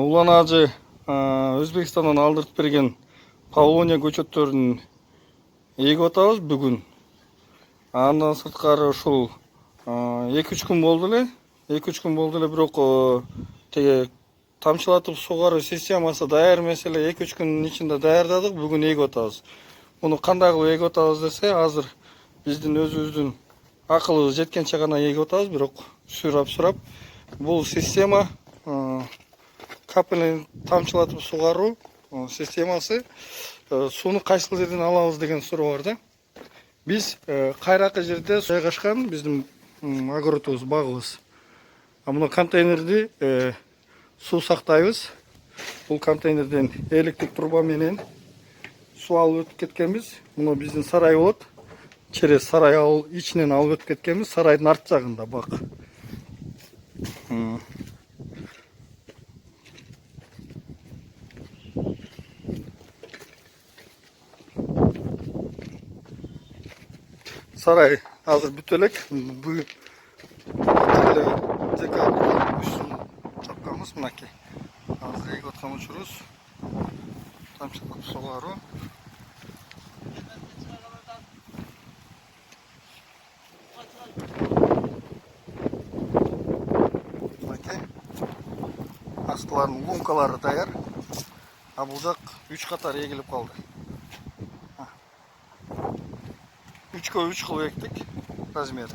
Улан Ажы Өзбекстандан алдыртып берген Павлония көчөттөрүн егип атабыз бүгүн. Андан сырткары ушул 2-3 күн болду эле. 2-3 күн болду эле, бирок теге тамчылатып сугаруу системасы даяр эмес эле. 2-3 күндүн ичинде даярдадык, бүгүн эгип атабыз. Муну кандай кылып эгип атабыз десе, азыр биздин өзүбүздүн акылыбыз жеткенче гана эгип атабыз, бирок сурап бул система капельный тамчылатып сугаруу системасы. Сууну кайсыл жерден алабыз деген суроо бар да. Биз кайракы жерде жайгашкан биздин огородубуз, багыбыз. Мына контейнерди суу сактайбыз. Бул контейнерден электrik труба менен суу алып өтүп кеткенбиз. Мына биздин сарай болот. Через сарай ичинен алып өтүп кеткенбиз. Сарайдын арт жагында бак. Сарай азыр бүтө элек. Бул декабрь үстүн чапканбыз мынакей. Азыр эгип аткан учурубуз тамчылатып сугаруу. Мынакей. Астылардын лункалары даяр. Бул жак 3 катар эгилип калды. 3-кө 3 кылып эктик размер.